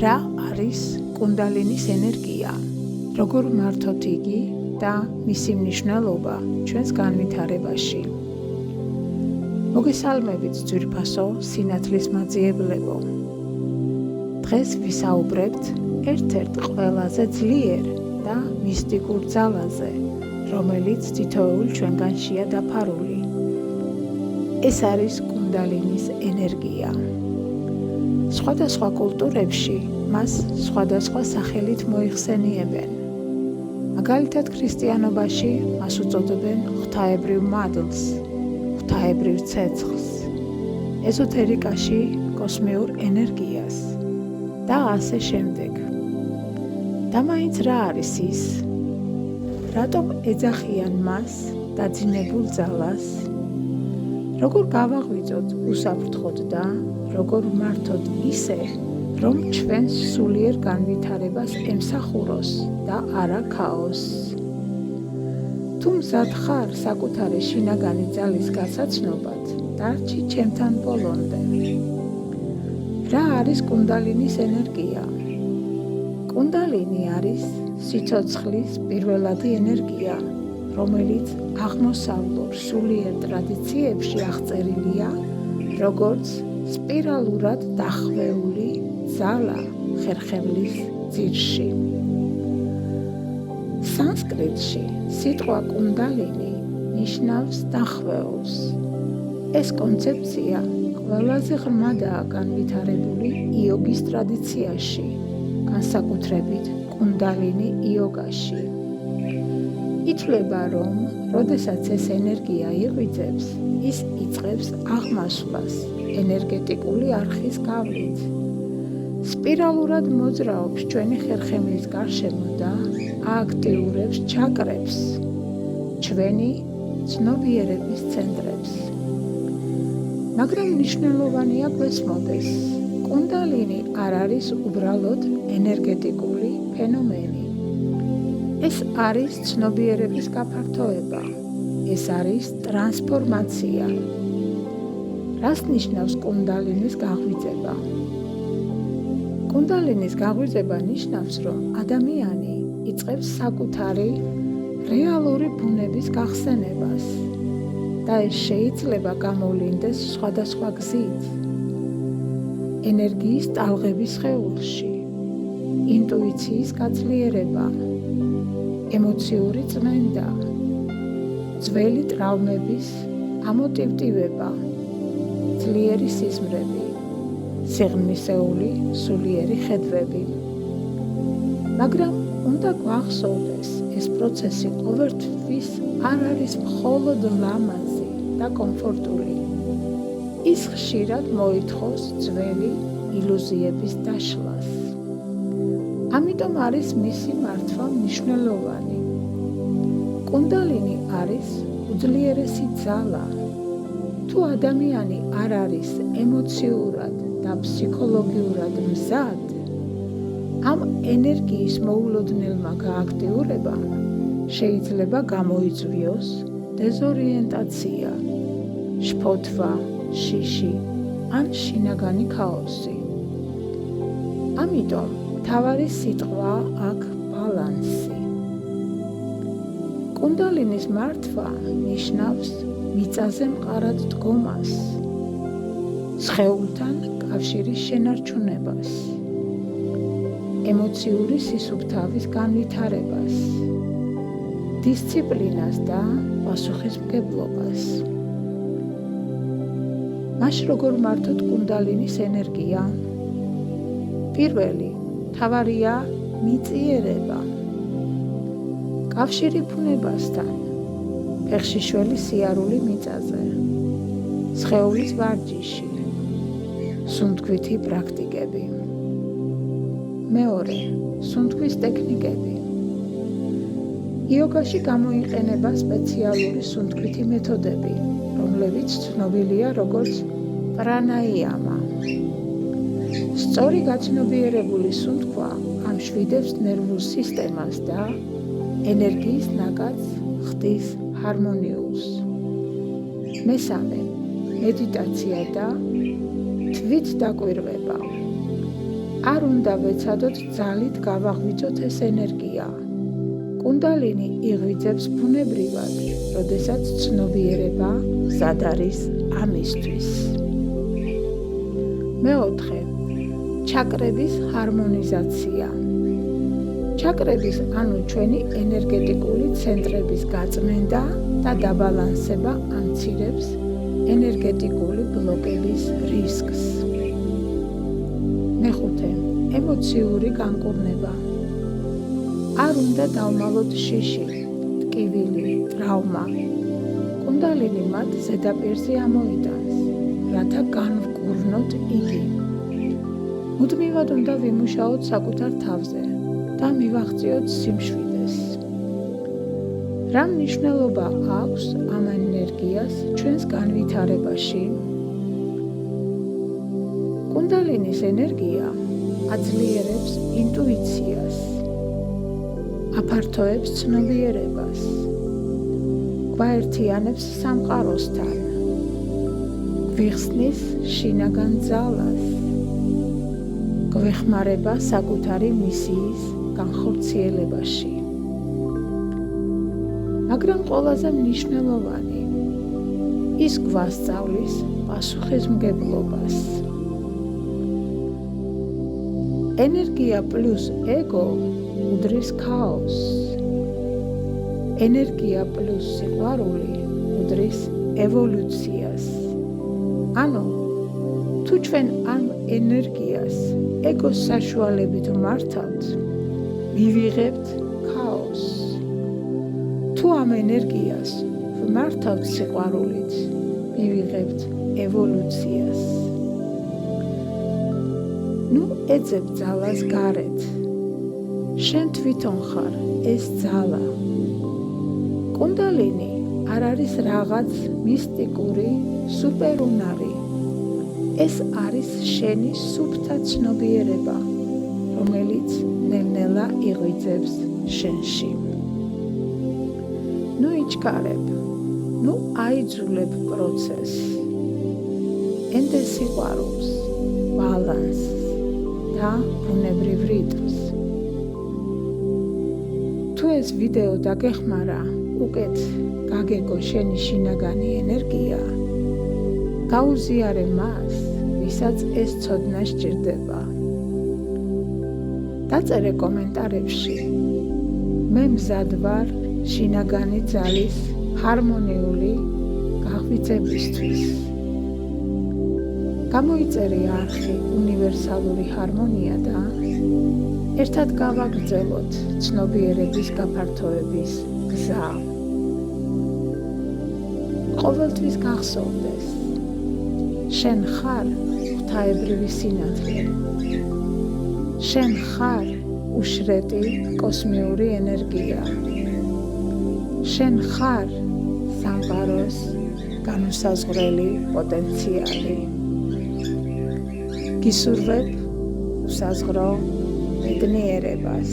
რა არის კუნდალინის ენერგია, როგორ მართოთ იგი და მისი მნიშვნელობა ჩვენს განვითარებაში. მოგესალმებით ძვირფასო სინათლის მაძიებლებო. დღეს ვისაუბრებთ ერთ-ერთ ყველაზე ძლიერ და მისტიკურ ძალაზე, რომელიც თითოეულ ჩვენგანშია დაფარული. ეს არის კუნდალინის ენერგია. სხვადასხვა კულტურებში მას სხვადასხვა სახელით მოიხსენიებენ. მაგალითად ქრისტიანობაში მას უწოდებენ ღვთაებრივ მადლს, ღვთაებრივ ცეცხლს, ეზოთერიკაში კოსმიურ ენერგიას და ასე შემდეგ. და მაინც რა არის ის? რატომ ეძახიან მას დაძინებულ ძალას? როგორ გავაღვიძოთ უსაფრთხოდ და როგორ ვმართოთ ისე, რომ ჩვენს სულიერ განვითარებას ემსახუროს და არა ქაოსს? თუ მზად ხარ საკუთარი შინაგანი ძალის გასაცნობად, დარჩი ჩემთან ბოლომდე. რა არის კუნდალინის ენერგია? კუნდალინი არის სიცოცხლის პირველადი ენერგია, რომელიც აღმოსავლურ სულიერ ტრადიციებში აღწერილია როგორც სპირალურად დახვეული ძალა ხერხემლის ძირში. სანსკრიტში სიტყვა კუნდალინი ნიშნავს დახვეულს. ეს კონცეფცია ყველაზე ღრმადაა განვითარებული იოგის ტრადიციაში, განსაკუთრებით კუნდალინი იოგაში. ითვლება, რომ როდესაც ეს ენერგია იღვიძებს, ის იწყებს აღმასვლას ენერგეტიკული არხის გავლით. სპირალურად მოძრაობს ჩვენი ხერხემლის გარშემო და ააქტიურებს ჩაკრებს, ჩვენი ცნობიერების ცენტრებს. მაგრამ მნიშვნელოვანია გვესმოდეს, კუნდალინი არ არის უბრალოდ ენერგეტიკული ფენომენი. ეს არის ცნობიერების გაფართოება, ეს არის ტრანსფორმაცია. რას ნიშნავს კუნდალინის გაღვიძება? კუნდალინის გაღვიძება ნიშნავს, რომ ადამიანი იწყებს საკუთარი რეალური ბუნების გახსენებას და ეს შეიძლება გამოვლინდეს სხვადასხვა გზით. ენერგიის ტალღების სხეულში, ინტუიციის გაძლიერება, ემოციური წმენდა, ძველი ტრავმების ამოტივტივება, ძლიერი სიზმრები, სიღრმისეული სულიერი ხედვები. მაგრამ უნდა გვახსოვდეს, ეს პროცესი ყოველთვის არ არის მხოლოდ ლამაზი და კომფორტული. ის ხშირად მოითხოვს ძველი ილუზიების დაშლას. ამიტომ არის მისი მართვა მნიშვნელოვანი. კუნდალინი არის უძლიერესი ძალა. თუ ადამიანი არ არის ემოციურად და ფსიქოლოგიურად მზად, ამ ენერგიის მოულოდნელმა გააქტიურებამ შეიძლება გამოიწვიოს დეზორიენტაცია, შფოთვა, შიში ან შინაგანი ქაოსი. ამიტომ მთავარი სიტყვა აქ ბალანსი. კუნდალინის მართვა ნიშნავს მიწაზე მყარად დგომას, სხეულთან კავშირის შენარჩუნებას, ემოციური სისუფთავის განვითარებას, დისციპლინას და პასუხისმგებლობას. მას როგორ მართოთ კუნდალინის ენერგია? პირველი, მთავარია მიწიერება. კავშირი ბუნებასთან, ფეხში შველი სიარული მიწაზე, სხეულის ვარჯიში, სუნთქვითი პრაქტიკები. მეორე, სუნთქვის ტექნიკები. იოგაში გამოიყენება სპეციალური სუნთქვითი მეთოდები, რომლებიც ცნობილია როგორც პრანაიამა. სწორი გაცნობიერებული სუნთქვა ამშვიდებს ნერვულ სისტემას და ენერგიის ნაკადს ხდის ჰარმონიულს. მესამე, მედიტაცია და თვით დაკვირვება. არ უნდა ვეცადოთ ძალით გავაღვიძოთ ეს ენერგია. კუნდალინი იღვიძებს ბუნებრივად, როდესაც ცნობიერება მზად არის ამისთვის. მეოთხე, ჩაკრების ჰარმონიზაცია. ჩაკრების, ანუ ჩვენი ენერგეტიკული ცენტრების გაწმენდა და დაბალანსება ამცირებს ენერგეტიკული ბლოკების რისკს. მეხუთე, ემოციური განკურნება. არ უნდა დავმალოთ შიში, ტკივილი, ტრავმა. კუნდალინი მათ ზედაპირზე ამოიტანს, რათა განვკურნოთ იგი. მუდმივად უნდა ვიმუშაოთ საკუთარ თავზე და მივაღწიოთ სიმშვიდეს. რა მნიშვნელობა აქვს ამ ენერგიას ჩვენს განვითარებაში? კუნდალინის ენერგია აძლიერებს ინტუიციას, აფართოებს ცნობიერებას, გვაერთიანებს სამყაროსთან, გვიხსნის შინაგან ძალას, გვეხმარება საკუთარი მისიის განხორციელებაში. მაგრამ ყველაზე მნიშვნელოვანი, ის გვასწავლის პასუხისმგებლობას. ენერგია პლუს ეგო უდრის ქაოსს. ენერგია პლუს სიყვარული უდრის ევოლუციას. ანუ, თუ ჩვენ ამ ენერგიას ეგოს საშუალებით მართავთ, მივიღებთ ქაოსს. თუ ამ ენერგიას ვმართავთ სიყვარულით, მივიღებთ ევოლუციას. ნუ ეძებ ძალას გარეთ. შენ თვითონ ხარ ეს ძალა. კუნდალინი არ არის რაღაც მისტიკური სუპერუნარი. ეს არის შენი სუფთა ცნობიერება, რომელიც ნელ-ნელა იღვიძებს შენში. ნუ იჩქარებ, ნუ აიძულებ პროცესს. ენდე სიყვარულს, ბალანსს და ბუნებრივ რიტმს. თუ ეს ვიდეო დაგეხმარა, უკეთ გაგეგო შენი შინაგანი ენერგია, გაუზიარე მას, ვისაც ეს ცოდნა სჭირდება. დაწერე კომენტარებში, მე მზად ვარ შინაგანი ძალის ჰარმონიული გაღვიძებისთვის. გამოიწერე არხი უნივერსალური ჰარმონია და ერთად გავაგრძელოთ ცნობიერების გაფართოების გზა. ყოველთვის გახსოვდეს, შენ ხარ ღვთაებრივი სინათლე. შენ ხარ უშრეტი კოსმიური ენერგია. შენ ხარ სამყაროს განუსაზღვრელი პოტენციალი. გისურვებ უსაზღრო ბედნიერებას.